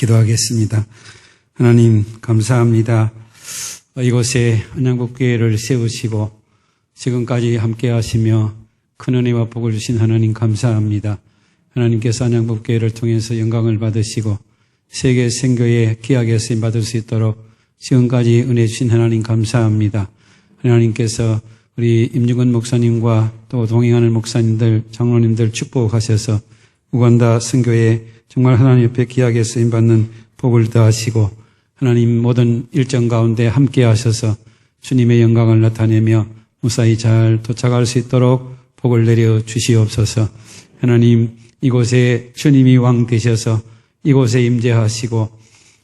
기도하겠습니다. 하나님 감사합니다. 이곳에 안양북교회를 세우시고 지금까지 함께 하시며 큰 은혜와 복을 주신 하나님 감사합니다. 하나님께서 안양북교회를 통해서 영광을 받으시고 세계 선교에 귀하게 쓰임 받을 수 있도록 지금까지 은혜 주신 하나님 감사합니다. 하나님께서 우리 임중근 목사님과 또 동행하는 목사님들, 장로님들 축복하셔서 우간다 선교에 정말 하나님 옆에 귀하게 쓰임 받는 복을 더하시고 하나님 모든 일정 가운데 함께 하셔서 주님의 영광을 나타내며 무사히 잘 도착할 수 있도록 복을 내려 주시옵소서. 하나님 이곳에 주님이 왕 되셔서 이곳에 임재하시고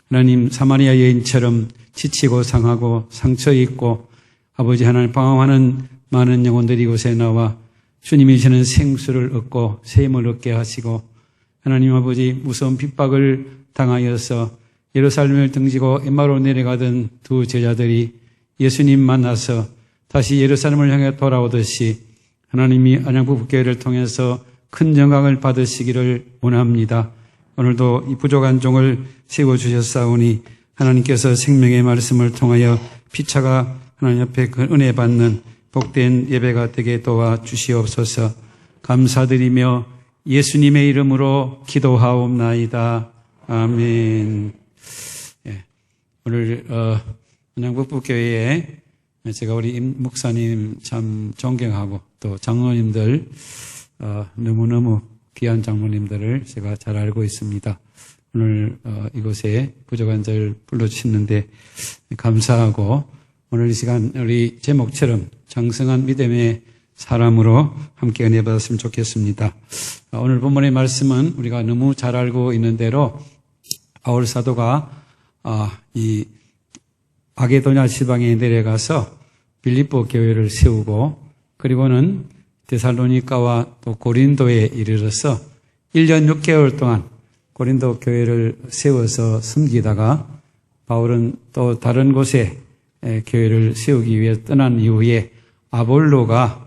하나님 사마리아 여인처럼 지치고 상하고 상처 있고 아버지 하나님 방황하는 많은 영혼들이 이곳에 나와 주님이 주는 생수를 얻고 샘을 얻게 하시고 하나님 아버지 무서운 핍박을 당하여서 예루살렘을 등지고 엠마오로 내려가던 두 제자들이 예수님 만나서 다시 예루살렘을 향해 돌아오듯이 하나님이 안양북교회를 통해서 큰 영광을 받으시기를 원합니다. 오늘도 이 부족한 종을 세워주셨사오니 하나님께서 생명의 말씀을 통하여 피차가 하나님 앞에 그 은혜 받는 복된 예배가 되게 도와주시옵소서. 감사드리며 예수님의 이름으로 기도하옵나이다. 아멘. 예, 오늘 안양북교회에 제가 우리 임 목사님 참 존경하고 또 장로님들 너무너무 귀한 장로님들을 제가 잘 알고 있습니다. 오늘 이곳에 부족한 자를 불러주시는데 감사하고 오늘 이 시간 우리 제목처럼 장성한 믿음의 사람으로 함께 은혜 받았으면 좋겠습니다. 오늘 본문의 말씀은 우리가 너무 잘 알고 있는 대로 바울 사도가 이 마게도냐 지방에 내려가서 빌립보 교회를 세우고 그리고는 데살로니가와 또 고린도에 이르러서 1년 6개월 동안 고린도 교회를 세워서 섬기다가 바울은 또 다른 곳에 교회를 세우기 위해 떠난 이후에 아볼로가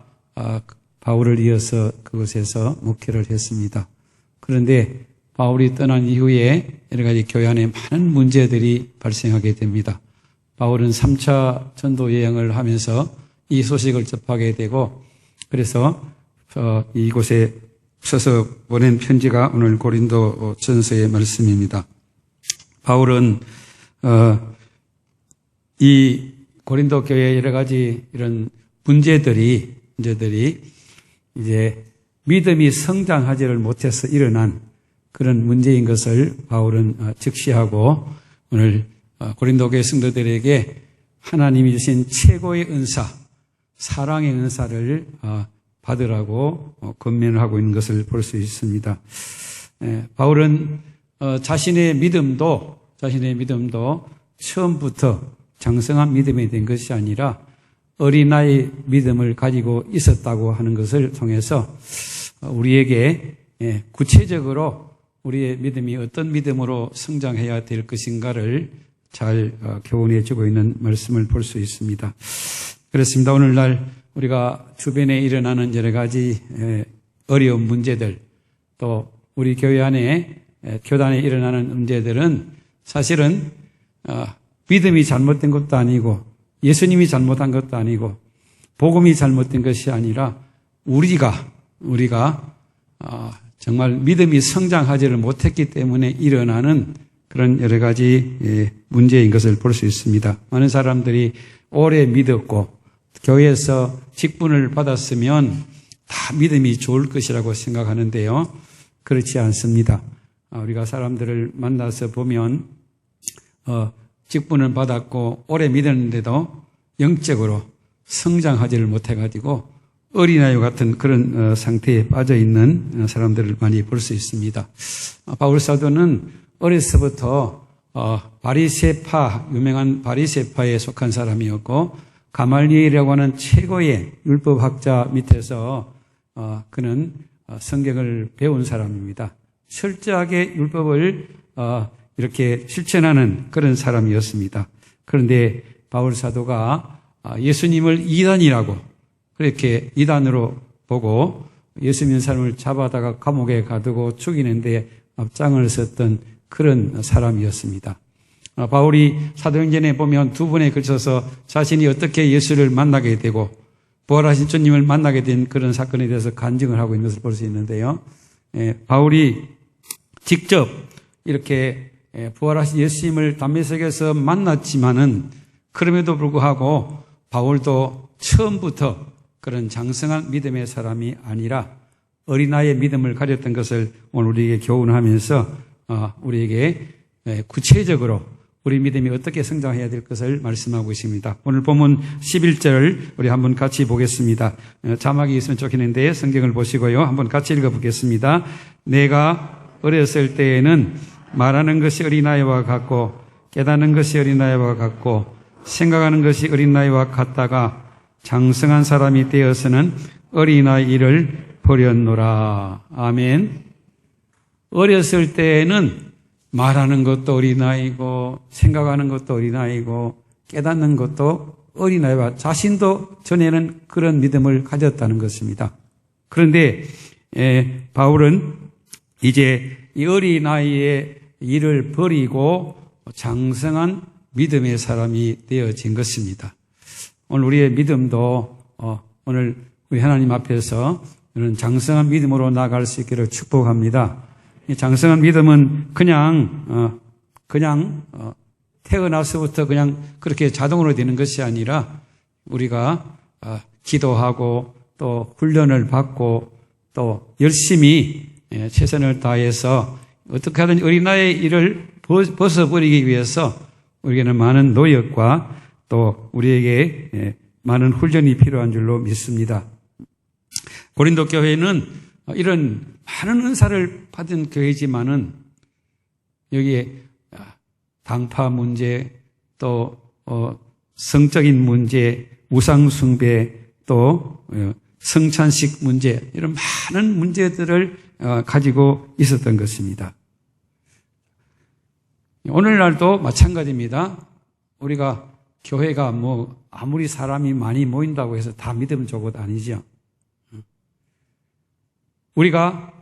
바울을 이어서 그곳에서 목회를 했습니다. 그런데 바울이 떠난 이후에 여러 가지 교회 안에 많은 문제들이 발생하게 됩니다. 바울은 3차 전도 여행을 하면서 이 소식을 접하게 되고 그래서 이곳에 써서 보낸 편지가 오늘 고린도 전서의 말씀입니다. 바울은 이 고린도 교회의 여러 가지 이런 문제들이 이제 믿음이 성장하지를 못해서 일어난 그런 문제인 것을 바울은 직시하고 오늘 고린도 교회 성도들에게 하나님이 주신 최고의 은사, 사랑의 은사를 받으라고 권면을 하고 있는 것을 볼 수 있습니다. 바울은 자신의 믿음도 처음부터 장성한 믿음이 된 것이 아니라 어린아이 믿음을 가지고 있었다고 하는 것을 통해서 우리에게 구체적으로 우리의 믿음이 어떤 믿음으로 성장해야 될 것인가를 잘 교훈해 주고 있는 말씀을 볼 수 있습니다. 그렇습니다. 오늘날 우리가 주변에 일어나는 여러 가지 어려운 문제들 또 우리 교회 안에 교단에 일어나는 문제들은 사실은 믿음이 잘못된 것도 아니고 예수님이 잘못한 것도 아니고 복음이 잘못된 것이 아니라 우리가 정말 믿음이 성장하지를 못했기 때문에 일어나는 그런 여러 가지 문제인 것을 볼 수 있습니다. 많은 사람들이 오래 믿었고 교회에서 직분을 받았으면 다 믿음이 좋을 것이라고 생각하는데요. 그렇지 않습니다. 우리가 사람들을 만나서 보면 직분을 받았고 오래 믿었는데도 영적으로 성장하지를 못해가지고 어린아이 같은 그런 상태에 빠져있는 사람들을 많이 볼 수 있습니다. 바울 사도는 어려서부터 바리새파, 유명한 바리새파에 속한 사람이었고 가말리엘이라고 하는 최고의 율법학자 밑에서 그는 성경을 배운 사람입니다. 철저하게 율법을 이렇게 실천하는 그런 사람이었습니다. 그런데 바울 사도가 예수님을 이단이라고 그렇게 이단으로 보고 예수 믿는 사람을 잡아다가 감옥에 가두고 죽이는데 앞장을 섰던 그런 사람이었습니다. 바울이 사도행전에 보면 두 번에 걸쳐서 자신이 어떻게 예수를 만나게 되고 부활하신 주님을 만나게 된 그런 사건에 대해서 간증을 하고 있는 것을 볼 수 있는데요. 바울이 직접 이렇게 부활하신 예수님을 담메색에서 만났지만은 그럼에도 불구하고 바울도 처음부터 그런 장성한 믿음의 사람이 아니라 어린아이의 믿음을 가졌던 것을 오늘 우리에게 교훈하면서 우리에게 구체적으로 우리 믿음이 어떻게 성장해야 될 것을 말씀하고 있습니다. 오늘 본문 11절을 우리 한번 같이 보겠습니다. 자막이 있으면 좋겠는데 성경을 보시고요. 한번 같이 읽어보겠습니다. 내가 어렸을 때에는 말하는 것이 어린아이와 같고 깨닫는 것이 어린아이와 같고 생각하는 것이 어린아이와 같다가 장성한 사람이 되어서는 어린아이를 버렸노라. 아멘. 어렸을 때에는 말하는 것도 어린아이고 생각하는 것도 어린아이고 깨닫는 것도 어린아이와 자신도 전에는 그런 믿음을 가졌다는 것입니다. 그런데 바울은 이제 이 어린아이의 일을 버리고 장성한 믿음의 사람이 되어진 것입니다. 오늘 우리의 믿음도 오늘 우리 하나님 앞에서 이런 장성한 믿음으로 나아갈 수 있기를 축복합니다. 이 장성한 믿음은 그냥 태어나서부터 그냥 그렇게 자동으로 되는 것이 아니라 우리가 기도하고 또 훈련을 받고 또 열심히 최선을 다해서 어떻게 하든 어린아이의 일을 벗어버리기 위해서 우리에게는 많은 노력과 또 우리에게 많은 훈련이 필요한 줄로 믿습니다. 고린도 교회는 이런 많은 은사를 받은 교회지만은 여기에 당파 문제 또 성적인 문제, 우상숭배 또 성찬식 문제 이런 많은 문제들을 가지고 있었던 것입니다. 오늘날도 마찬가지입니다. 우리가 교회가 아무리 사람이 많이 모인다고 해서 다 믿음 좋은 것 아니죠. 우리가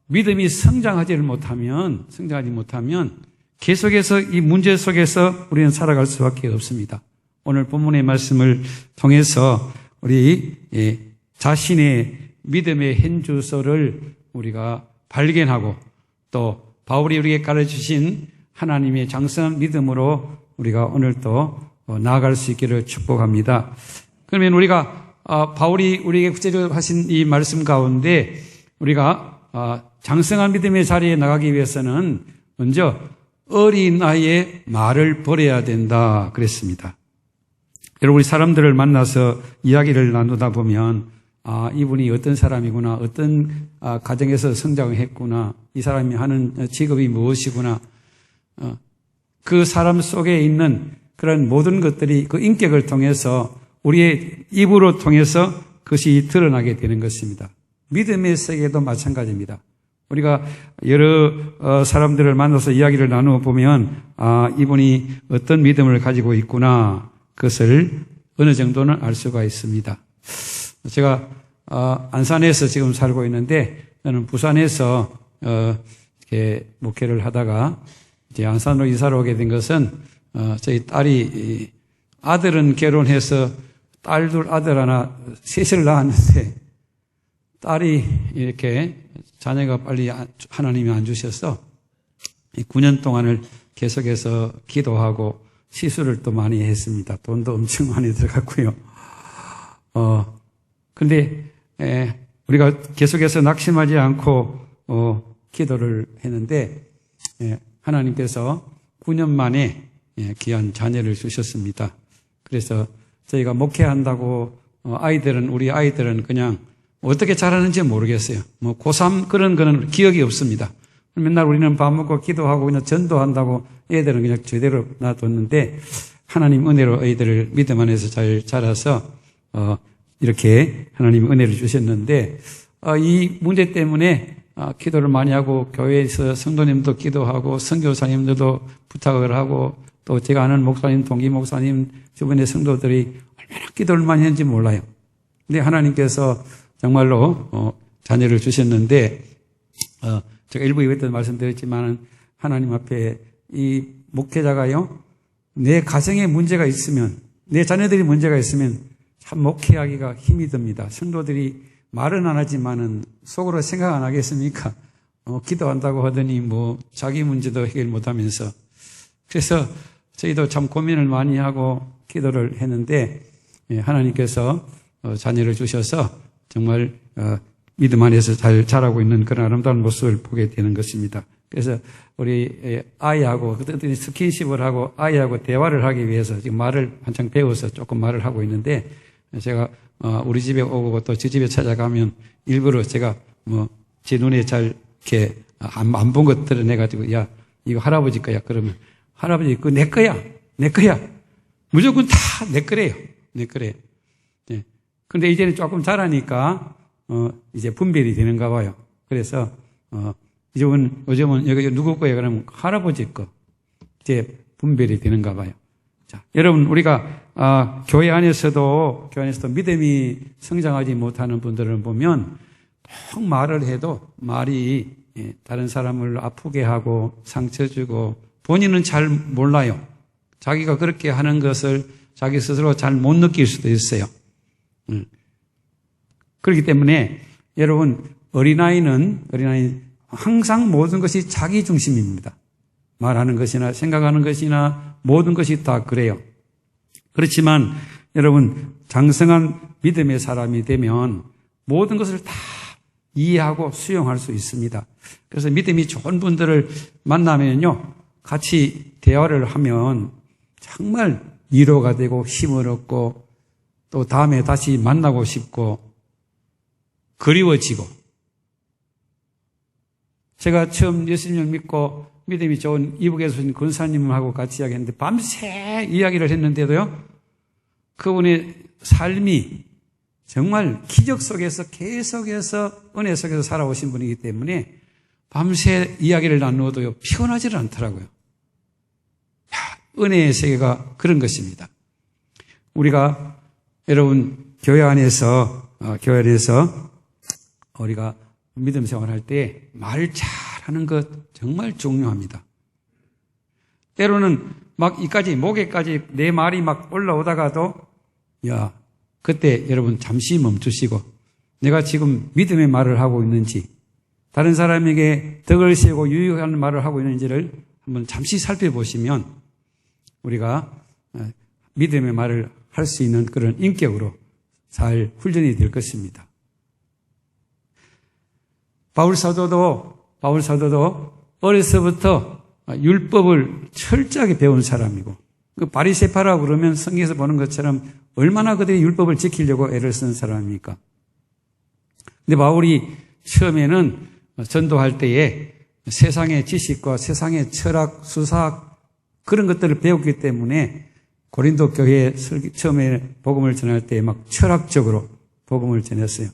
믿음이 성장하지 못하면 계속해서 이 문제 속에서 우리는 살아갈 수밖에 없습니다. 오늘 본문의 말씀을 통해서 우리 자신의 믿음의 현주소를 우리가 발견하고 또 바울이 우리에게 가르치신 하나님의 장성한 믿음으로 우리가 오늘 또 나아갈 수 있기를 축복합니다. 그러면 우리가 바울이 우리에게 구체적으로 하신 이 말씀 가운데 우리가 장성한 믿음의 자리에 나가기 위해서는 먼저 어린아이의 말을 버려야 된다 그랬습니다. 여러분 우리 사람들을 만나서 이야기를 나누다 보면 이분이 어떤 사람이구나, 어떤 가정에서 성장을 했구나, 이 사람이 하는 직업이 무엇이구나, 그 사람 속에 있는 그런 모든 것들이 그 인격을 통해서 우리의 입으로 통해서 그것이 드러나게 되는 것입니다. 믿음의 세계도 마찬가지입니다. 우리가 여러 사람들을 만나서 이야기를 나누어 보면 이분이 어떤 믿음을 가지고 있구나 그것을 어느 정도는 알 수가 있습니다. 제가 안산에서 지금 살고 있는데 저는 부산에서 이렇게 목회를 하다가 이제 안산으로 이사를 오게 된 것은 저희 딸이 아들은 결혼해서 딸 둘 아들 하나 셋을 낳았는데 딸이 이렇게 자녀가 빨리 하나님이 안 주셔서 9년 동안을 계속해서 기도하고 시술을 또 많이 했습니다. 돈도 엄청 많이 들어갔고요. 근데 우리가 계속해서 낙심하지 않고 기도를 했는데 하나님께서 9년 만에 귀한 자녀를 주셨습니다. 그래서 저희가 목회한다고 우리 아이들은 그냥 어떻게 자라는지 모르겠어요. 고3 그런 거는 기억이 없습니다. 맨날 우리는 밥 먹고 기도하고 그냥 전도한다고 애들은 그냥 제대로 놔뒀는데 하나님 은혜로 아이들을 믿음 안에서 잘 자라서 이렇게 하나님 은혜를 주셨는데 이 문제 때문에 기도를 많이 하고 교회에서 성도님도 기도하고 선교사님들도 부탁을 하고 또 제가 아는 목사님, 동기 목사님 주변의 성도들이 얼마나 기도를 많이 했는지 몰라요. 근데 하나님께서 정말로 자녀를 주셨는데 제가 일부 이후에 말씀드렸지만 하나님 앞에 이 목회자가요, 내 가정에 문제가 있으면, 내 자녀들이 문제가 있으면 참 목회하기가 힘이 듭니다. 성도들이 말은 안 하지만은 속으로 생각 안 하겠습니까? 기도한다고 하더니 자기 문제도 해결 못 하면서. 그래서 저희도 참 고민을 많이 하고 기도를 했는데, 하나님께서 자녀를 주셔서 정말 믿음 안에서 잘 자라고 있는 그런 아름다운 모습을 보게 되는 것입니다. 그래서 우리 아이하고 그때 스킨십을 하고 아이하고 대화를 하기 위해서 지금 말을 한창 배워서 조금 말을 하고 있는데, 제가 우리 집에 오고 또 저 집에 찾아가면 일부러 제가 제 눈에 잘 이렇게 안 본 것 드러내가지고, 야, 이거 할아버지 거야. 그러면 할아버지 그거 내 거야. 내 거야. 무조건 다 내 거래요. 내 거래요. 네. 근데 이제는 조금 자라니까 이제 분별이 되는가 봐요. 그래서 요즘은 여기 누구 거예요? 그러면 할아버지 거. 이제 분별이 되는가 봐요. 자, 여러분, 우리가 교회 안에서도 믿음이 성장하지 못하는 분들을 보면 꼭 말을 해도 말이 다른 사람을 아프게 하고 상처 주고 본인은 잘 몰라요. 자기가 그렇게 하는 것을 자기 스스로 잘 못 느낄 수도 있어요. 그렇기 때문에 여러분, 어린아이는 항상 모든 것이 자기 중심입니다. 말하는 것이나 생각하는 것이나 모든 것이 다 그래요. 그렇지만 여러분, 장성한 믿음의 사람이 되면 모든 것을 다 이해하고 수용할 수 있습니다. 그래서 믿음이 좋은 분들을 만나면요, 같이 대화를 하면 정말 위로가 되고 힘을 얻고 또 다음에 다시 만나고 싶고 그리워지고. 제가 처음 예수님을 믿고 믿음이 좋은 이북에서 오신 권사님하고 같이 이야기했는데 밤새 이야기를 했는데도요, 그분의 삶이 정말 기적 속에서 계속해서 은혜 속에서 살아오신 분이기 때문에 밤새 이야기를 나누어도요, 피곤하지를 않더라고요. 은혜의 세계가 그런 것입니다. 우리가 여러분 교회 안에서 우리가 믿음 생활할 때 말 잘하는 것 정말 중요합니다. 때로는 막 목에까지 내 말이 막 올라오다가도 그때 여러분 잠시 멈추시고 내가 지금 믿음의 말을 하고 있는지, 다른 사람에게 덕을 세우고 유익하는 말을 하고 있는지를 한번 잠시 살펴보시면 우리가 믿음의 말을 할 수 있는 그런 인격으로 잘 훈련이 될 것입니다. 바울 사도도 어려서부터 율법을 철저하게 배운 사람이고, 그 바리새파라고 그러면 성경에서 보는 것처럼 얼마나 그들이 율법을 지키려고 애를 쓰는 사람입니까? 근데 바울이 처음에는 전도할 때에 세상의 지식과 세상의 철학, 수사학 그런 것들을 배웠기 때문에 고린도 교회에 처음에 복음을 전할 때 막 철학적으로 복음을 전했어요.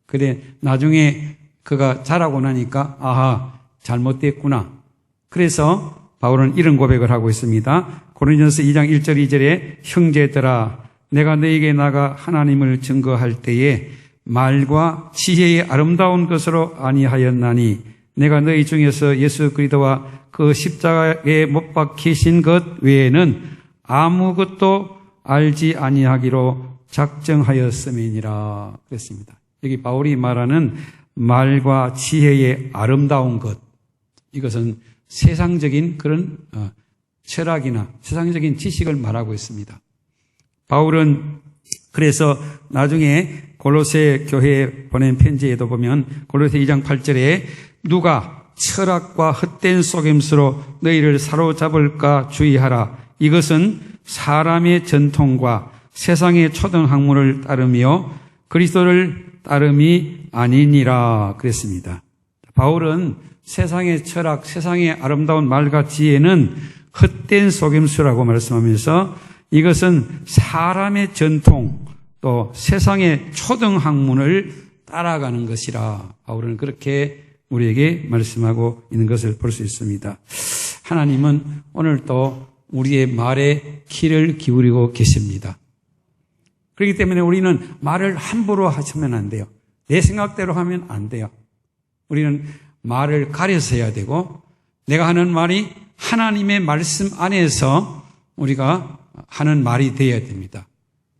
그래 나중에 그가 자라고 나니까 잘못됐구나. 그래서 바울은 이런 고백을 하고 있습니다. 고린도전서 2장 1절 2절에 형제들아, 내가 너에게 나가 하나님을 증거할 때에 말과 지혜의 아름다운 것으로 아니하였나니 내가 너희 중에서 예수 그리스도와 그 십자가에 못 박히신 것 외에는 아무것도 알지 아니하기로 작정하였음이니라 그랬습니다. 여기 바울이 말하는 말과 지혜의 아름다운 것, 이것은 세상적인 그런 철학이나 세상적인 지식을 말하고 있습니다. 바울은 그래서 나중에 골로새 교회에 보낸 편지에도 보면 골로새 2장 8절에 누가 철학과 헛된 속임수로 너희를 사로잡을까 주의하라. 이것은 사람의 전통과 세상의 초등학문을 따르며 그리스도를 따름이 아니니라 그랬습니다. 바울은 세상의 철학, 세상의 아름다운 말과 지혜는 헛된 속임수라고 말씀하면서 이것은 사람의 전통 또 세상의 초등학문을 따라가는 것이라 바울은 그렇게 우리에게 말씀하고 있는 것을 볼 수 있습니다. 하나님은 오늘도 우리의 말에 귀를 기울이고 계십니다. 그렇기 때문에 우리는 말을 함부로 하시면 안 돼요. 내 생각대로 하면 안 돼요. 우리는 말을 가려서 해야 되고 내가 하는 말이 하나님의 말씀 안에서 우리가 하는 말이 되어야 됩니다.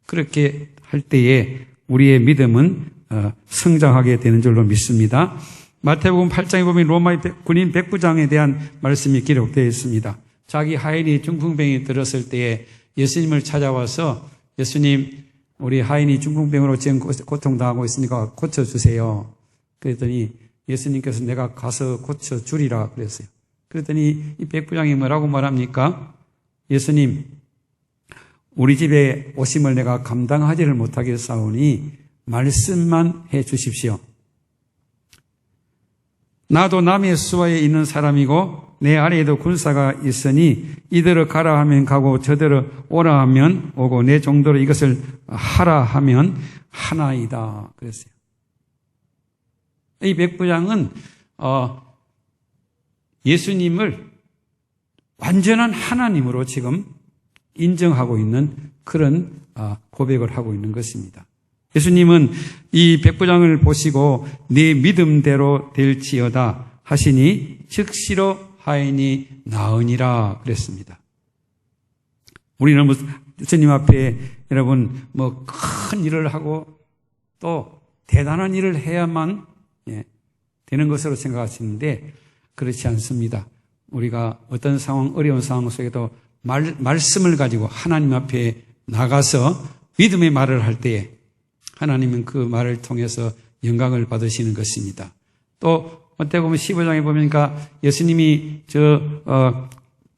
그렇게 할 때에 우리의 믿음은 성장하게 되는 줄로 믿습니다. 마태복음 8장에 보면 로마의 군인 백부장에 대한 말씀이 기록되어 있습니다. 자기 하인이 중풍병이 들었을 때에 예수님을 찾아와서 예수님, 우리 하인이 중풍병으로 지금 고통당하고 있으니까 고쳐주세요. 그랬더니 예수님께서 내가 가서 고쳐주리라 그랬어요. 그랬더니 이 백부장이 뭐라고 말합니까? 예수님, 우리 집에 오심을 내가 감당하지를 못하겠사오니 말씀만 해 주십시오. 나도 남의 수하에 있는 사람이고 내 아래에도 군사가 있으니 이대로 가라 하면 가고 저대로 오라 하면 오고 내 정도로 이것을 하라 하면 하나이다 그랬어요. 이 백부장은 예수님을 완전한 하나님으로 지금 인정하고 있는 그런 고백을 하고 있는 것입니다. 예수님은 이 백부장을 보시고 네 믿음대로 될지어다 하시니 즉시로 하인이 나으니라 그랬습니다. 우리는 주님 앞에 여러분 큰 일을 하고 또 대단한 일을 해야만 되는 것으로 생각하시는데 그렇지 않습니다. 우리가 어떤 상황, 어려운 상황 속에도 말씀을 가지고 하나님 앞에 나가서 믿음의 말을 할 때에 하나님은 그 말을 통해서 영광을 받으시는 것입니다. 또 마태복음 15장에 보니까 예수님이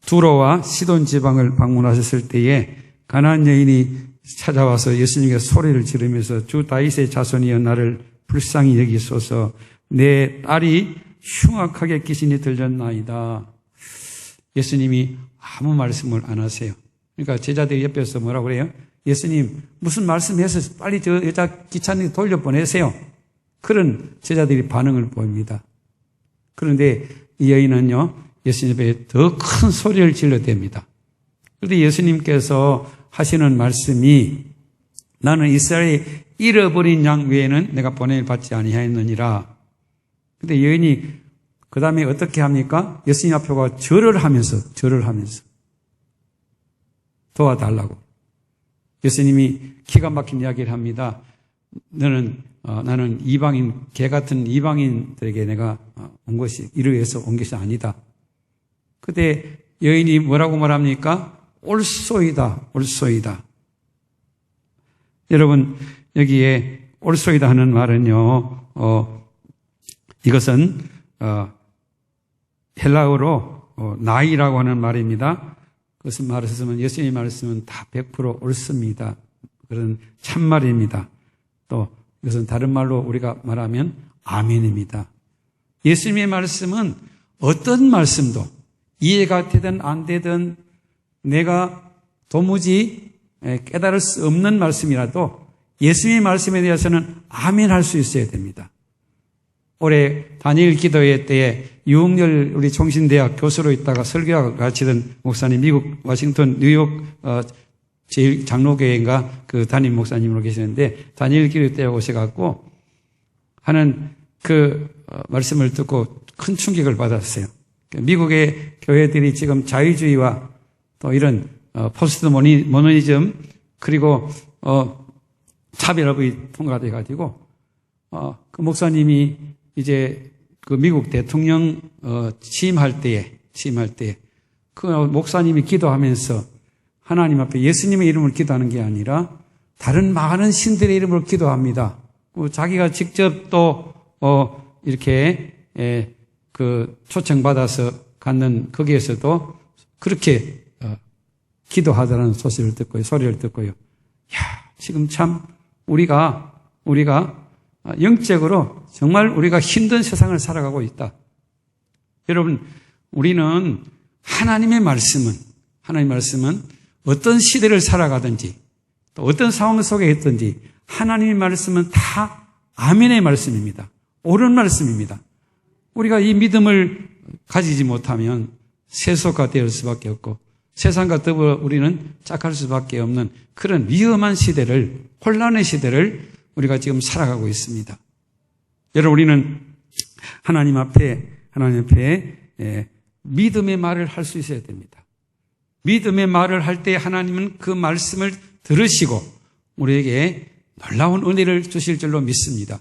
두로와 시돈 지방을 방문하셨을 때에 가나안 여인이 찾아와서 예수님께 소리를 지르면서 주 다윗의 자손이여 나를 불쌍히 여기소서 내 딸이 흉악하게 귀신이 들렸나이다. 예수님이 아무 말씀을 안 하세요. 그러니까 제자들이 옆에서 뭐라고 그래요? 예수님 무슨 말씀해서 빨리 저 여자 귀찮게 돌려보내세요. 그런 제자들이 반응을 보입니다. 그런데 이 여인은요 예수님 앞에 더 큰 소리를 질러댑니다. 그런데 예수님께서 하시는 말씀이 나는 이스라엘의 잃어버린 양 외에는 내가 보냄을 받지 아니하였느니라. 그런데 여인이 그 다음에 어떻게 합니까? 예수님 앞에 가 절을 하면서 도와달라고. 예수님이 기가 막힌 이야기를 합니다. 나는 이방인, 개 같은 이방인들에게 내가 이를 위해서 온 것이 아니다. 그때 여인이 뭐라고 말합니까? 옳소이다. 여러분, 여기에 옳소이다 하는 말은요, 이것은, 헬라어로, 나이라고 하는 말입니다. 그것은 말했으면, 예수님이 말했으면 다 100% 옳습니다. 그런 참말입니다. 또, 이것은 다른 말로 우리가 말하면 아멘입니다. 예수님의 말씀은 어떤 말씀도 이해가 되든 안 되든 내가 도무지 깨달을 수 없는 말씀이라도 예수님의 말씀에 대해서는 아멘 할 수 있어야 됩니다. 올해 단일 기도회 때에 유흥열 우리 총신대학 교수로 있다가 설교학을 가르치던 목사님 미국 워싱턴 뉴욕 제일 장로교회인가 그 담임 목사님으로 계시는데 단일 기도 때 오셔갖고 하는 그 말씀을 듣고 큰 충격을 받았어요. 미국의 교회들이 지금 자유주의와 또 이런 포스트 모노니즘 그리고 차별업이 통과돼 가지고 그 목사님이 이제 그 미국 대통령 취임할 때에 그 목사님이 기도하면서 하나님 앞에 예수님의 이름을 기도하는 게 아니라 다른 많은 신들의 이름으로 기도합니다. 자기가 직접 또 이렇게 그 초청받아서 갖는 거기에서도 그렇게 기도하다는 소리를 듣고요. 지금 참 우리가 영적으로 정말 우리가 힘든 세상을 살아가고 있다. 여러분, 우리는 하나님의 말씀은 어떤 시대를 살아가든지 또 어떤 상황 속에 있든지 하나님의 말씀은 다 아멘의 말씀입니다. 옳은 말씀입니다. 우리가 이 믿음을 가지지 못하면 세속화 될 수밖에 없고 세상과 더불어 우리는 짝할 수밖에 없는 그런 위험한 시대를, 혼란의 시대를 우리가 지금 살아가고 있습니다. 여러분, 우리는 하나님 앞에 믿음의 말을 할 수 있어야 됩니다. 믿음의 말을 할 때 하나님은 그 말씀을 들으시고 우리에게 놀라운 은혜를 주실 줄로 믿습니다.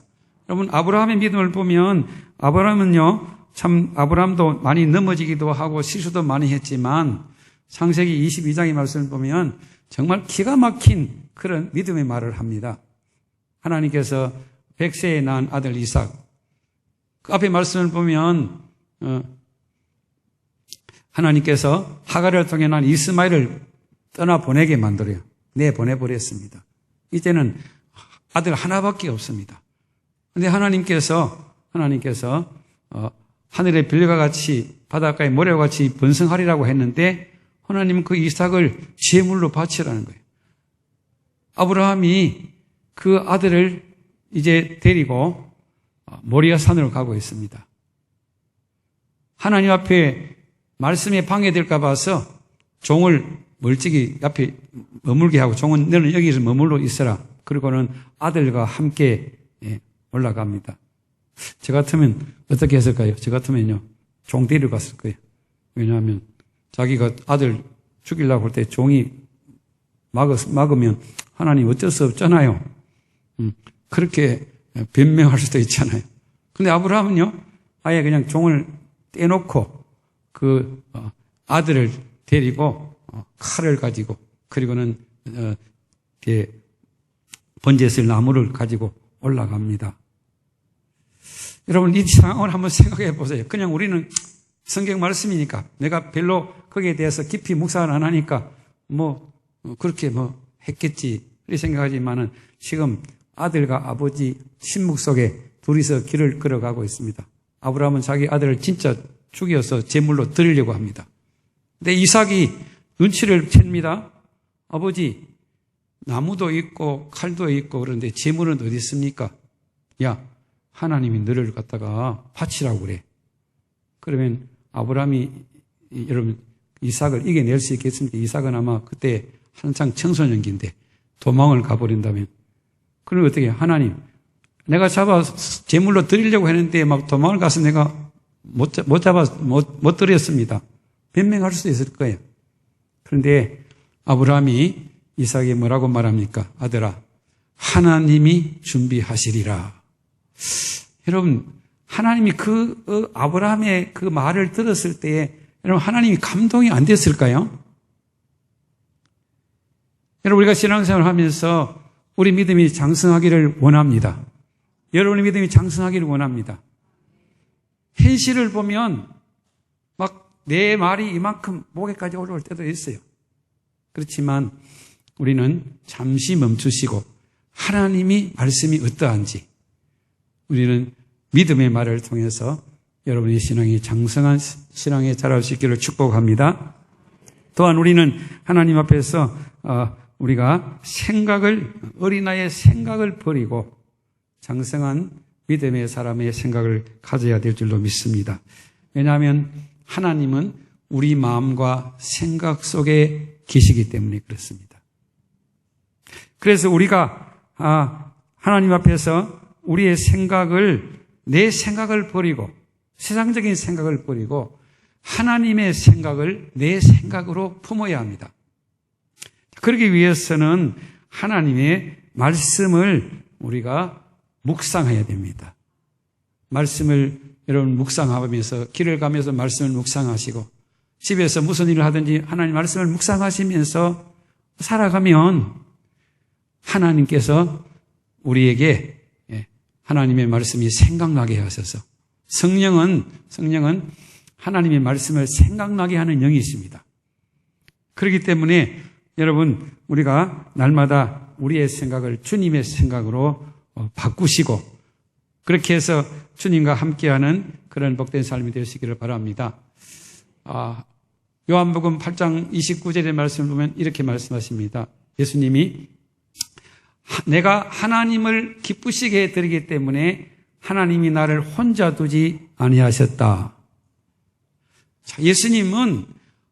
여러분, 아브라함의 믿음을 보면 아브라함도 많이 넘어지기도 하고 실수도 많이 했지만 창세기 22장의 말씀을 보면 정말 기가 막힌 그런 믿음의 말을 합니다. 하나님께서 100세에 낳은 아들 이삭, 그 앞에 말씀을 보면 하나님께서 하갈을 통해 난 이스마엘을 떠나보내게 만들어요. 내보내버렸습니다. 이제는 아들 하나밖에 없습니다. 그런데 하나님께서 하늘의 별과 같이 바닷가의 모래와 같이 번성하리라고 했는데 하나님은 그 이삭을 제물로 바치라는 거예요. 아브라함이 그 아들을 이제 데리고 모리아 산으로 가고 있습니다. 하나님 앞에 말씀에 방해될까 봐서 종을 멀찍이 앞에 머물게 하고 종은 너는 여기서 머물러 있어라. 그리고는 아들과 함께 올라갑니다. 저 같으면 어떻게 했을까요? 저 같으면요, 종 데려갔을 거예요. 왜냐하면 자기가 아들 죽이려고 할 때 종이 막으면 하나님 어쩔 수 없잖아요. 그렇게 변명할 수도 있잖아요. 근데 아브라함은요, 아예 그냥 종을 떼놓고 그 아들을 데리고 칼을 가지고 그리고는 번제쓸 나무를 가지고 올라갑니다. 여러분, 이 상황을 한번 생각해 보세요. 그냥 우리는 성경 말씀이니까 내가 별로 거기에 대해서 깊이 묵상을 안 하니까 그렇게 했겠지 이렇게 생각하지만은 지금 아들과 아버지 침묵 속에 둘이서 길을 걸어가고 있습니다. 아브라함은 자기 아들을 진짜 죽여서 제물로 드리려고 합니다. 근데 이삭이 눈치를 챕니다. 아버지, 나무도 있고 칼도 있고 그런데 제물은 어디 있습니까? 야, 하나님이 너를 갖다가 바치라고 그래. 그러면 아브라함이 여러분 이삭을 이겨낼 수 있겠습니까? 이삭은 아마 그때 한창 청소년기인데 도망을 가버린다면 그럼 어떻게 하나님, 내가 잡아 제물로 드리려고 했는데 막 도망을 가서 내가 못 드렸습니다. 변명할 수도 있을 거예요. 그런데 아브라함이 이삭에게 뭐라고 말합니까? 아들아, 하나님이 준비하시리라. 여러분, 하나님이 아브라함의 그 말을 들었을 때에 여러분, 하나님이 감동이 안 됐을까요? 여러분, 우리가 신앙생활을 하면서 우리 믿음이 장성하기를 원합니다. 여러분의 믿음이 장성하기를 원합니다. 현실을 보면 막 내 말이 이만큼 목에까지 올라올 때도 있어요. 그렇지만 우리는 잠시 멈추시고 하나님이 말씀이 어떠한지 우리는 믿음의 말을 통해서 여러분의 신앙이 장성한 신앙에 자랄 수 있기를 축복합니다. 또한 우리는 하나님 앞에서 우리가 어린아이의 생각을 버리고 장성한 믿음의 사람의 생각을 가져야 될 줄로 믿습니다. 왜냐하면 하나님은 우리 마음과 생각 속에 계시기 때문에 그렇습니다. 그래서 우리가 하나님 앞에서 우리의 내 생각을 버리고 세상적인 생각을 버리고 하나님의 생각을 내 생각으로 품어야 합니다. 그러기 위해서는 하나님의 말씀을 우리가 묵상해야 됩니다. 말씀을 여러분 묵상하면서 길을 가면서 말씀을 묵상하시고 집에서 무슨 일을 하든지 하나님 말씀을 묵상하시면서 살아가면 하나님께서 우리에게 하나님의 말씀이 생각나게 하셔서 성령은 하나님의 말씀을 생각나게 하는 영이십니다. 그렇기 때문에 여러분 우리가 날마다 우리의 생각을 주님의 생각으로 바꾸시고 그렇게 해서 주님과 함께하는 그런 복된 삶이 되시기를 바랍니다. 요한복음 8장 29절의 말씀을 보면 이렇게 말씀하십니다. 예수님이 내가 하나님을 기쁘시게 해드리기 때문에 하나님이 나를 혼자 두지 아니하셨다. 자, 예수님은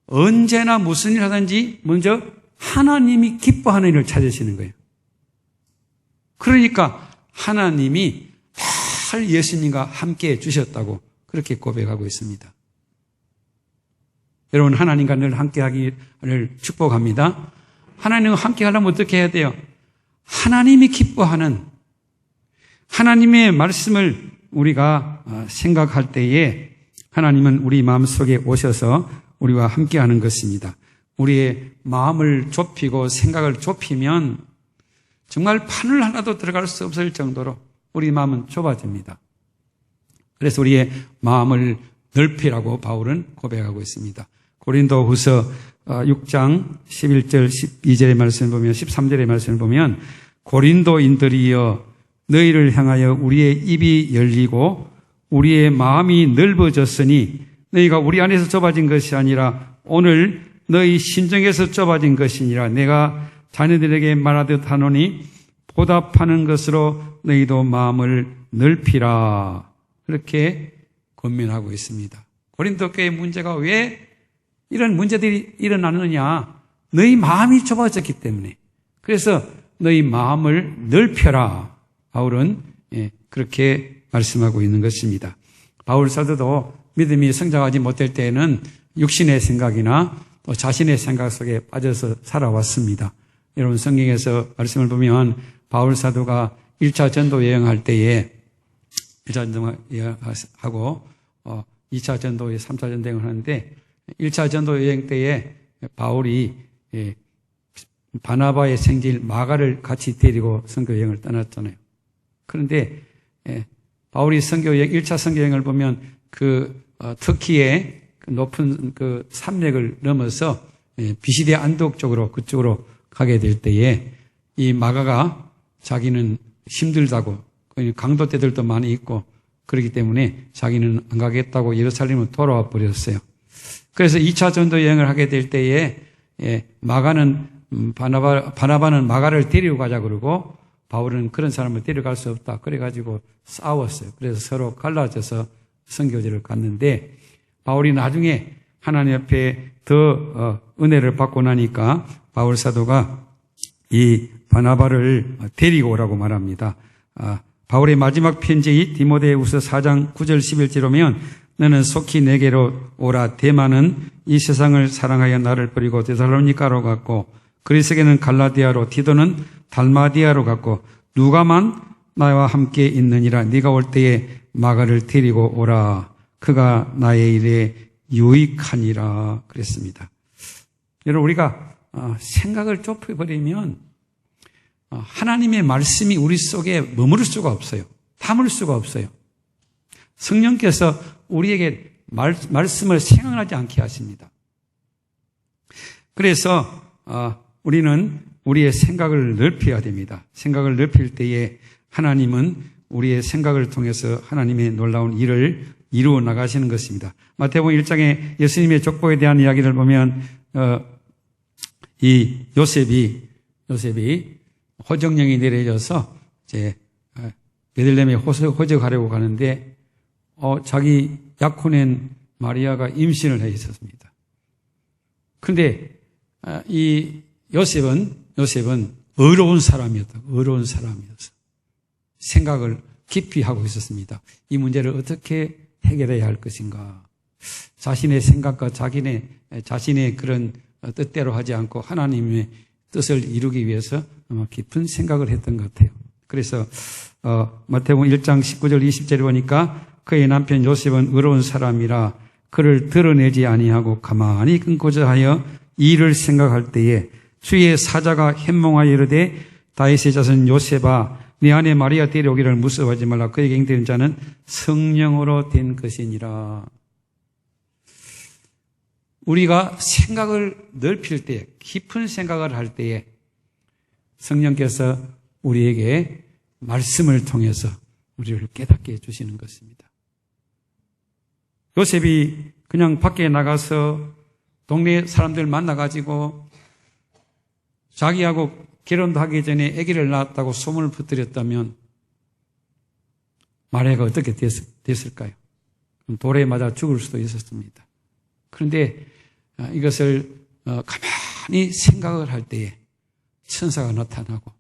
언제나 무슨 일 하든지 먼저 하나님이 기뻐하는 일을 찾으시는 거예요. 그러니까 하나님이 늘 예수님과 함께 해주셨다고 그렇게 고백하고 있습니다. 여러분, 하나님과 늘 함께하기를 축복합니다. 하나님과 함께하려면 어떻게 해야 돼요? 하나님이 기뻐하는 하나님의 말씀을 우리가 생각할 때에 하나님은 우리 마음속에 오셔서 우리와 함께하는 것입니다. 우리의 마음을 좁히고 생각을 좁히면 정말 바늘 하나도 들어갈 수 없을 정도로 우리 마음은 좁아집니다. 그래서 우리의 마음을 넓히라고 바울은 고백하고 있습니다. 고린도후서 6장 11절 12절의 말씀을 보면 13절의 말씀을 보면 고린도인들이여 너희를 향하여 우리의 입이 열리고 우리의 마음이 넓어졌으니 너희가 우리 안에서 좁아진 것이 아니라 오늘 너희 심정에서 좁아진 것이니라. 내가 자녀들에게 말하듯 하노니 보답하는 것으로 너희도 마음을 넓히라. 그렇게 권면하고 있습니다. 고린도 교회의 문제가 왜 이런 문제들이 일어나느냐? 너희 마음이 좁아졌기 때문에. 그래서 너희 마음을 넓혀라. 바울은 그렇게 말씀하고 있는 것입니다. 바울 사도도 믿음이 성장하지 못할 때에는 육신의 생각이나 또 자신의 생각 속에 빠져서 살아왔습니다. 여러분, 성경에서 말씀을 보면 바울 사도가 1차 전도 여행할 때에 1차 전도 여행하고 2차 전도, 3차 전도 여행을 하는데 1차 전도 여행 때에 바울이 바나바의 생질 마가를 같이 데리고 선교 여행을 떠났잖아요. 그런데 바울이 선교 여행 1차 선교 여행을 보면 터키의 높은 산맥을 넘어서 비시대 안독 쪽으로 그쪽으로 가게 될 때에 이 마가가 자기는 힘들다고 강도 때들도 많이 있고 그렇기 때문에 자기는 안 가겠다고 예루살렘으로 돌아와 버렸어요. 그래서 2차 전도 여행을 하게 될 때에 마가는 바나바는 마가를 데리고 가자 그러고 바울은 그런 사람을 데려갈 수 없다. 그래가지고 싸웠어요. 그래서 서로 갈라져서 선교지를 갔는데 바울이 나중에 하나님 앞에 더 은혜를 받고 나니까 바울 사도가 이 바나바를 데리고 오라고 말합니다. 바울의 마지막 편지 디모데후서 4장 9절 11절 오면 너는 속히 내게로 오라. 데마는 이 세상을 사랑하여 나를 버리고 데살로니가로 갔고 그리스에게는 갈라디아로 티도는 달마디아로 갔고 누가만 나와 함께 있느니라. 네가 올 때에 마가를 데리고 오라. 그가 나의 일에 유익하니라 그랬습니다. 여러분, 우리가 생각을 좁혀버리면 하나님의 말씀이 우리 속에 머무를 수가 없어요. 담을 수가 없어요. 성령께서 우리에게 말씀을 생각하지 않게 하십니다. 그래서 우리는 우리의 생각을 넓혀야 됩니다. 생각을 넓힐 때에 하나님은 우리의 생각을 통해서 하나님의 놀라운 일을 이루어 나가시는 것입니다. 마태복음 1장에 예수님의 족보에 대한 이야기를 보면 이 요셉이 호적령이 내려져서 이제 베들레헴에 호적하려고 가는데 자기 약혼인 마리아가 임신을 해 있었습니다. 그런데 이 요셉은 어려운 사람이었다. 어려운 사람이었어. 생각을 깊이 하고 있었습니다. 이 문제를 어떻게 해결해야 할 것인가. 자신의 생각과 자신의 그런 뜻대로 하지 않고 하나님의 뜻을 이루기 위해서 아마 깊은 생각을 했던 것 같아요. 그래서 마태복음 1장 19절 20절에 보니까 그의 남편 요셉은 의로운 사람이라 그를 드러내지 아니하고 가만히 끊고자 하여 일을 생각할 때에 주의 사자가 현몽하여 이르되 다윗의 자손 요셉아 네 아내 마리아 데려오기를 무서워하지 말라. 그에게 응되는 자는 성령으로 된 것이니라. 우리가 생각을 넓힐 때, 깊은 생각을 할 때에 성령께서 우리에게 말씀을 통해서 우리를 깨닫게 해주시는 것입니다. 요셉이 그냥 밖에 나가서 동네 사람들 만나가지고 자기하고 결혼도 하기 전에 아기를 낳았다고 소문을 퍼뜨렸다면 마리아가 어떻게 됐을까요? 돌에 맞아 죽을 수도 있었습니다. 그런데 이것을 가만히 생각을 할 때에 천사가 나타나고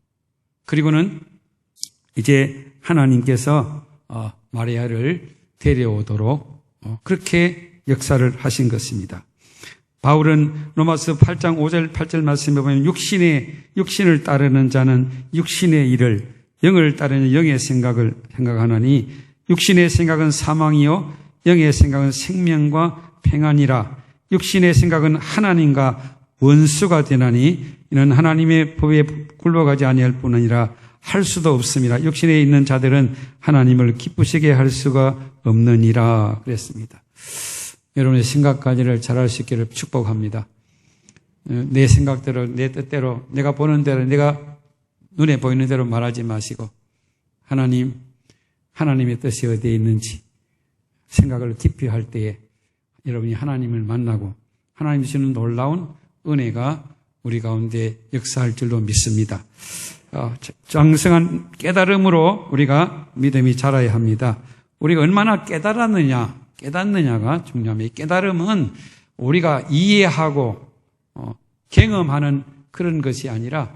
그리고는 이제 하나님께서 마리아를 데려오도록 그렇게 역사를 하신 것입니다. 바울은 로마서 8장 5절 8절 말씀에 보면 육신을 따르는 자는 육신의 일을, 영을 따르는 영의 생각을 생각하나니 육신의 생각은 사망이요 영의 생각은 생명과 평안이라. 육신의 생각은 하나님과 원수가 되나니 이는 하나님의 법에 굴러가지 아니할 뿐 아니라 할 수도 없습니다. 육신에 있는 자들은 하나님을 기쁘시게 할 수가 없느니라 그랬습니다. 여러분의 생각까지를 잘할 수 있기를 축복합니다. 내 생각대로, 내 뜻대로, 내가 보는 대로, 내가 눈에 보이는 대로 말하지 마시고 하나님의 뜻이 어디에 있는지 생각을 깊이 할 때에 여러분이 하나님을 만나고 하나님 주시는 놀라운 은혜가 우리 가운데 역사할 줄로 믿습니다. 장성한 깨달음으로 우리가 믿음이 자라야 합니다. 우리가 얼마나 깨닫느냐가 중요합니다. 깨달음은 우리가 이해하고 경험하는 그런 것이 아니라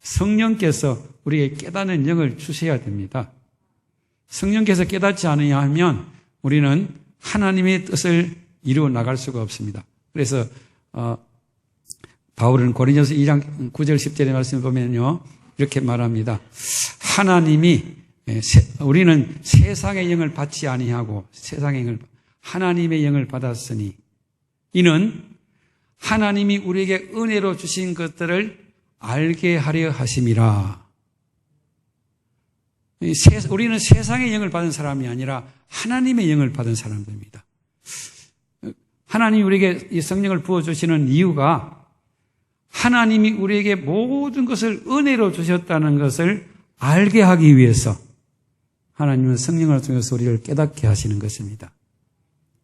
성령께서 우리에게 깨닫는 영을 주셔야 됩니다. 성령께서 깨닫지 않으냐 하면 우리는 하나님의 뜻을 이루어 나갈 수가 없습니다. 그래서 바울은 고린도서 2장 9절 10절의 말씀을 보면요 이렇게 말합니다. 우리는 세상의 영을 받지 아니하고 하나님의 영을 받았으니 이는 하나님이 우리에게 은혜로 주신 것들을 알게 하려 하심이라. 우리는 세상의 영을 받은 사람이 아니라 하나님의 영을 받은 사람들입니다. 하나님이 우리에게 이 성령을 부어주시는 이유가 하나님이 우리에게 모든 것을 은혜로 주셨다는 것을 알게 하기 위해서 하나님은 성령을 통해서 우리를 깨닫게 하시는 것입니다.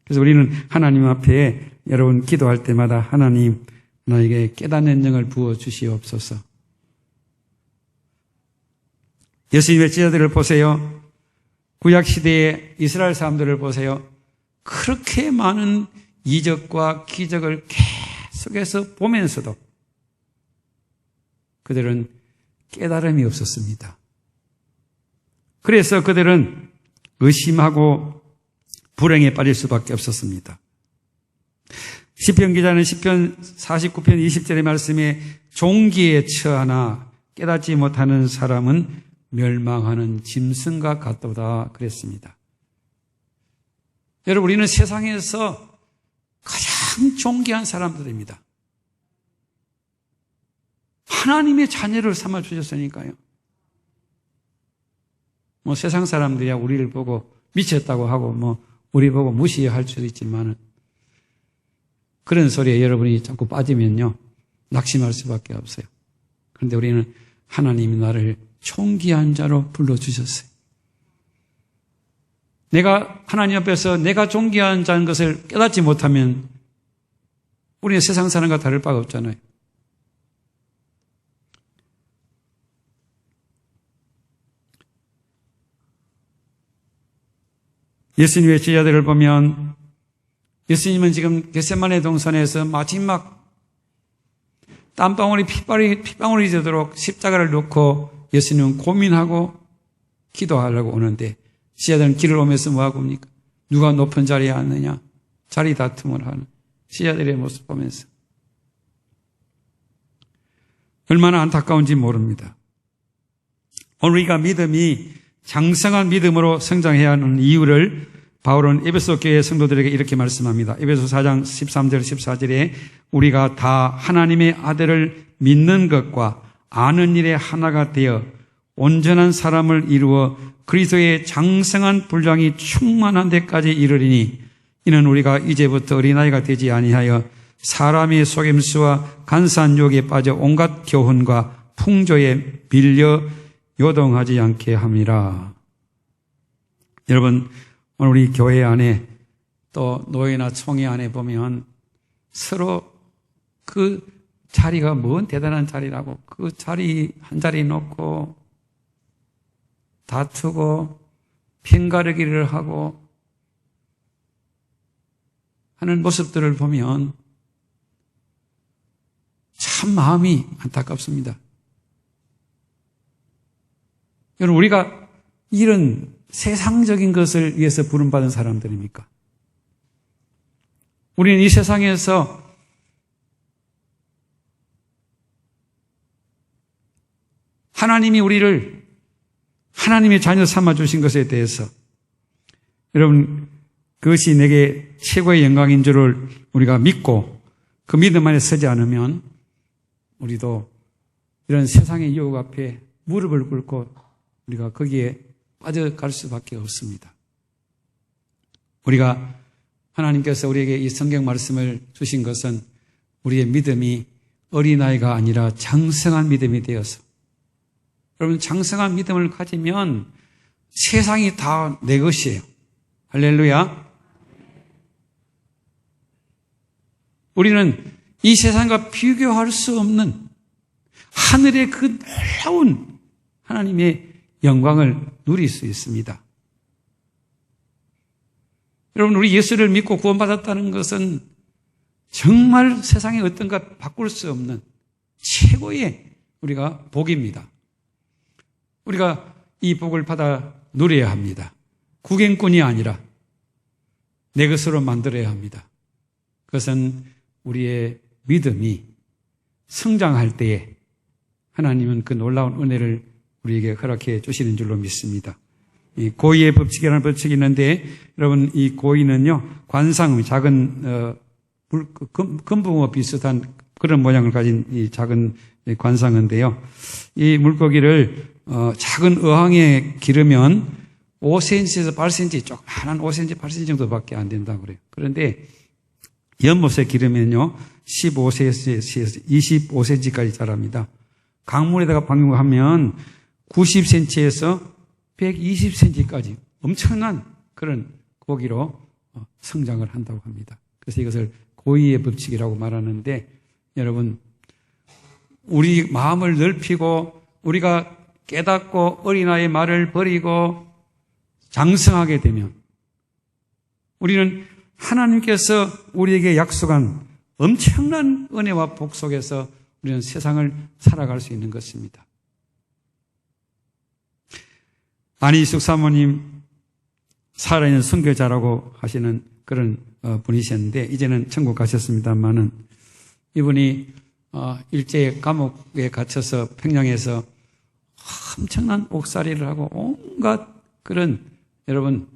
그래서 우리는 하나님 앞에 여러분 기도할 때마다 하나님 나에게 깨닫는 영을 부어주시옵소서. 예수님의 제자들을 보세요. 구약시대의 이스라엘 사람들을 보세요. 그렇게 많은 이적과 기적을 계속해서 보면서도 그들은 깨달음이 없었습니다. 그래서 그들은 의심하고 불행에 빠질 수밖에 없었습니다. 시편 기자는 시편 49편 20절의 말씀에 종기에 처하나 깨닫지 못하는 사람은 멸망하는 짐승과 같도다 그랬습니다. 여러분, 우리는 세상에서 가장 존귀한 사람들입니다. 하나님의 자녀를 삼아 주셨으니까요. 세상 사람들이야 우리를 보고 미쳤다고 하고 우리 보고 무시할 수도 있지만 그런 소리에 여러분이 자꾸 빠지면요 낙심할 수밖에 없어요. 그런데 우리는 하나님이 나를 존귀한 자로 불러주셨어요. 내가 하나님 앞에서 내가 존귀한 자인 것을 깨닫지 못하면 우리는 세상 사람과 다를 바가 없잖아요. 예수님의 제자들을 보면 예수님은 지금 겟세마네 동산에서 마지막 땀방울이 핏방울이 되도록 십자가를 놓고 예수님은 고민하고 기도하려고 오는데 제자들은 길을 오면서 뭐하고 옵니까? 누가 높은 자리에 앉느냐? 자리 다툼을 하는 제자들의 모습 보면서 얼마나 안타까운지 모릅니다. 오늘 우리가 믿음이 장성한 믿음으로 성장해야 하는 이유를 바울은 에베소 교회 성도들에게 이렇게 말씀합니다. 에베소 4장 13절 14절에 우리가 다 하나님의 아들을 믿는 것과 아는 일에 하나가 되어 온전한 사람을 이루어 그리스도의 장성한 분량이 충만한 데까지 이르리니 이는 우리가 이제부터 어린아이가 되지 아니하여 사람의 속임수와 간사한 유혹에 빠져 온갖 교훈과 풍조에 밀려 요동하지 않게 함이라. 여러분, 오늘 우리 교회 안에 또 노예나 총회 안에 보면 서로 그 자리가 뭔 대단한 자리라고 그 자리 한 자리 놓고 다투고 편가르기를 하고 하는 모습들을 보면 참 마음이 안타깝습니다. 여러분, 우리가 이런 세상적인 것을 위해서 부름받은 사람들입니까? 우리는 이 세상에서 하나님이 우리를 하나님의 자녀 삼아주신 것에 대해서 여러분 그것이 내게 최고의 영광인 줄을 우리가 믿고 그 믿음 안에 서지 않으면 우리도 이런 세상의 유혹 앞에 무릎을 꿇고 우리가 거기에 빠져갈 수밖에 없습니다. 우리가 하나님께서 우리에게 이 성경 말씀을 주신 것은 우리의 믿음이 어린아이가 아니라 장성한 믿음이 되어서 여러분 장성한 믿음을 가지면 세상이 다 내 것이에요. 할렐루야. 우리는 이 세상과 비교할 수 없는 하늘의 그 놀라운 하나님의 영광을 누릴 수 있습니다. 여러분 우리 예수를 믿고 구원받았다는 것은 정말 세상의 어떤 것 바꿀 수 없는 최고의 우리가 복입니다. 우리가 이 복을 받아 누려야 합니다. 구경꾼이 아니라 내 것으로 만들어야 합니다. 그것은 우리의 믿음이 성장할 때에 하나님은 그 놀라운 은혜를 우리에게 허락해 주시는 줄로 믿습니다. 이 고의의 법칙이라는 법칙이 있는데 여러분 이 고의는요 관상 작은 금붕어 비슷한 그런 모양을 가진 이 작은 관상어인데요. 이 물고기를 작은 어항에 기르면 5cm에서 8cm, 조그마한 5cm, 8cm 정도밖에 안 된다고 그래요. 그런데 연못에 기르면요 15cm에서 25cm까지 자랍니다. 강물에다가 방류하면 90cm에서 120cm까지 엄청난 그런 고기로 성장을 한다고 합니다. 그래서 이것을 고의의 법칙이라고 말하는데 여러분 우리 마음을 넓히고 우리가 깨닫고 어린아이의 말을 버리고 장성하게 되면 우리는 하나님께서 우리에게 약속한 엄청난 은혜와 복 속에서 우리는 세상을 살아갈 수 있는 것입니다. 안희숙 사모님 살아있는 선교자라고 하시는 그런 분이셨는데 이제는 천국 가셨습니다만은 이분이 일제 감옥에 갇혀서 평양에서 엄청난 옥살이를 하고 온갖 그런 여러분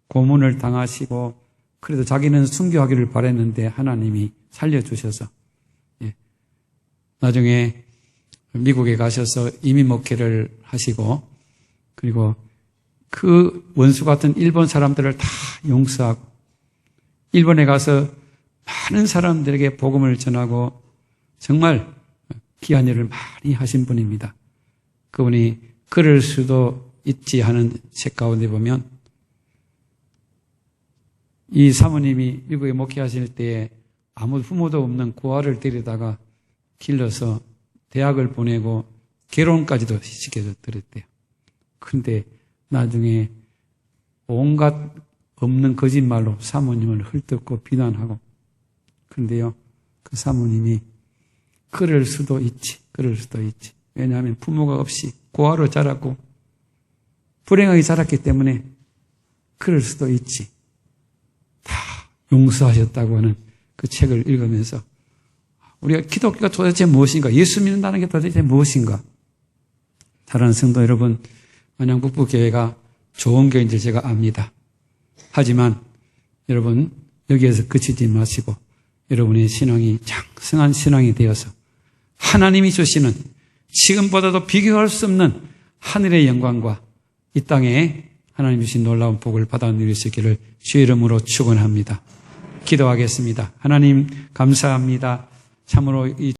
고문을 당하시고 그래도 자기는 순교하기를 바랬는데 하나님이 살려주셔서 나중에 미국에 가셔서 이민 목회를 하시고 그리고 그 원수 같은 일본 사람들을 다 용서하고 일본에 가서 많은 사람들에게 복음을 전하고 정말 귀한 일을 많이 하신 분입니다. 그분이 그럴 수도 있지 하는 책 가운데 보면 이 사모님이 미국에 목회하실 때에 아무 부모도 없는 고아를 데려다가 길러서 대학을 보내고 결혼까지도 시켜드렸대요. 그런데 나중에 온갖 없는 거짓말로 사모님을 헐뜯고 비난하고 그런데요 그 사모님이 그럴 수도 있지. 왜냐하면 부모가 없이 고아로 자랐고 불행하게 자랐기 때문에 그럴 수도 있지. 다 용서하셨다고 하는 그 책을 읽으면서 우리가 기독교가 도대체 무엇인가? 예수 믿는다는 게 도대체 무엇인가? 사랑하는 성도 여러분, 안양북부교회가 좋은 교회인 줄 제가 압니다. 하지만 여러분 여기에서 그치지 마시고 여러분의 신앙이 장성한 신앙이 되어서 하나님이 주시는 지금보다도 비교할 수 없는 하늘의 영광과 이 땅에 하나님 주신 놀라운 복을 받아 누릴 수 있기를 주의 이름으로 축원합니다. 기도하겠습니다. 하나님 감사합니다. 참으로 이